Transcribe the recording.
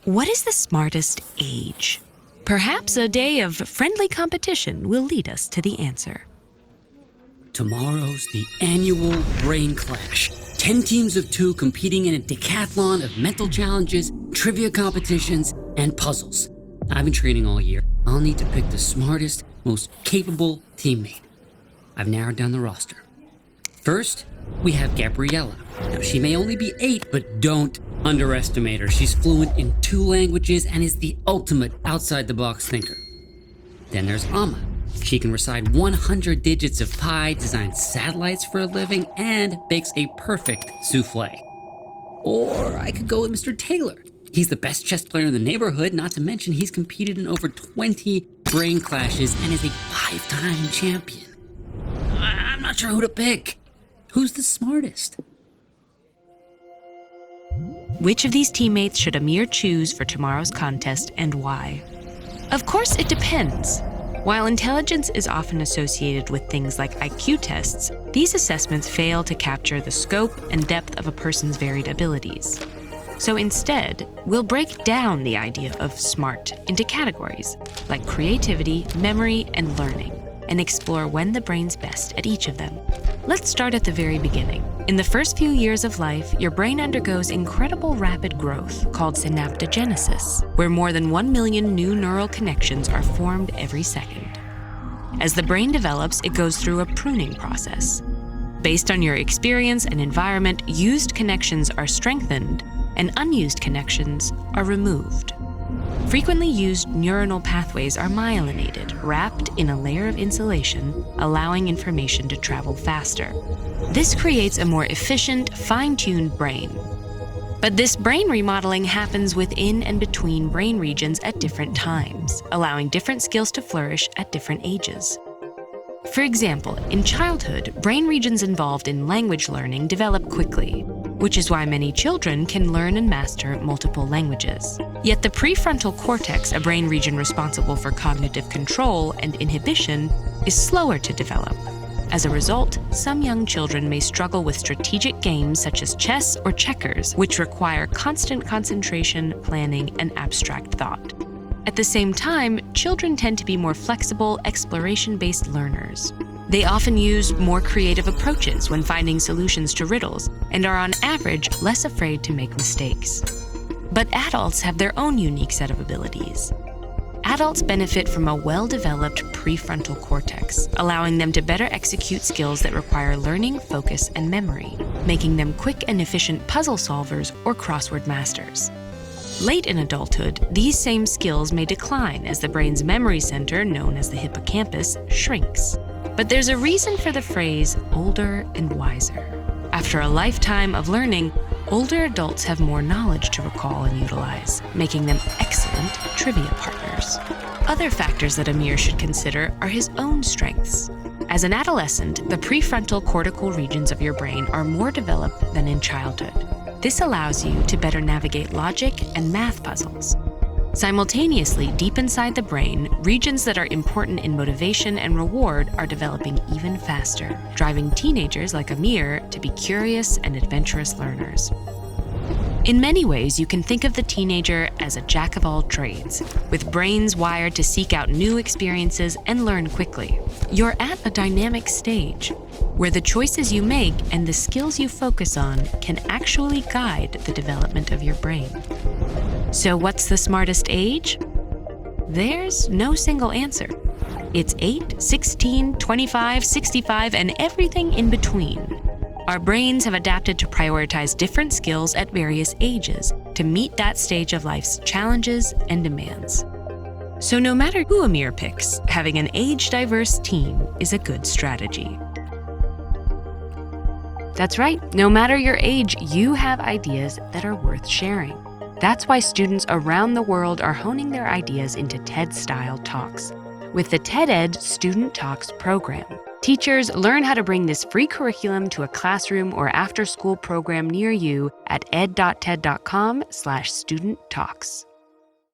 What is the smartest age? Perhaps a day of friendly competition will lead us to the answer. Tomorrow's the annual Brain Clash. 10 teams of 2 competing in a decathlon of mental challenges, trivia competitions, and puzzles. I've been training all year. I'll need to pick the smartest, most capable teammate. I've narrowed down the roster. First, we have Gabriella. Now, she may only be 8, but don't underestimate her. She's fluent in 2 languages and is the ultimate outside-the-box thinker. Then there's Amma. She can recite 100 digits of pi, designs satellites for a living, and bakes a perfect souffle. Or I could go with Mr. Taylor. He's the best chess player in the neighborhood, not to mention he's competed in over 20 brain clashes and is a 5-time champion. I'm not sure who to pick. Who's the smartest? Which of these teammates should Amir choose for tomorrow's contest and why? Of course, it depends. While intelligence is often associated with things like IQ tests, these assessments fail to capture the scope and depth of a person's varied abilities. So instead, we'll break down the idea of smart into categories like creativity, memory, and learning, and explore when the brain's best at each of them. Let's start at the very beginning. In the first few years of life, your brain undergoes incredible rapid growth called synaptogenesis, where more than 1 million new neural connections are formed every second. As the brain develops, it goes through a pruning process. Based on your experience and environment, used connections are strengthened and unused connections are removed. Frequently used neuronal pathways are myelinated, wrapped in a layer of insulation, allowing information to travel faster. This creates a more efficient, fine-tuned brain. But this brain remodeling happens within and between brain regions at different times, allowing different skills to flourish at different ages. For example, in childhood, brain regions involved in language learning develop quickly, which is why many children can learn and master multiple languages. Yet the prefrontal cortex, a brain region responsible for cognitive control and inhibition, is slower to develop. As a result, some young children may struggle with strategic games such as chess or checkers, which require constant concentration, planning, and abstract thought. At the same time, children tend to be more flexible, exploration-based learners. They often use more creative approaches when finding solutions to riddles and are on average less afraid to make mistakes. But adults have their own unique set of abilities. Adults benefit from a well-developed prefrontal cortex, allowing them to better execute skills that require learning, focus, and memory, making them quick and efficient puzzle solvers or crossword masters. Late in adulthood, these same skills may decline as the brain's memory center, known as the hippocampus, shrinks. But there's a reason for the phrase older and wiser. After a lifetime of learning, older adults have more knowledge to recall and utilize, making them excellent trivia partners. Other factors that Amir should consider are his own strengths. As an adolescent, the prefrontal cortical regions of your brain are more developed than in childhood. This allows you to better navigate logic and math puzzles. Simultaneously, deep inside the brain, regions that are important in motivation and reward are developing even faster, driving teenagers like Amir to be curious and adventurous learners. In many ways, you can think of the teenager as a jack of all trades, with brains wired to seek out new experiences and learn quickly. You're at a dynamic stage, where the choices you make and the skills you focus on can actually guide the development of your brain. So what's the smartest age? There's no single answer. It's 8, 16, 25, 65, and everything in between. Our brains have adapted to prioritize different skills at various ages to meet that stage of life's challenges and demands. So no matter who Amir picks, having an age-diverse team is a good strategy. That's right, no matter your age, you have ideas that are worth sharing. That's why students around the world are honing their ideas into TED-style talks. With the TED-Ed Student Talks program, teachers learn how to bring this free curriculum to a classroom or after-school program near you at ed.ted.com/studenttalks.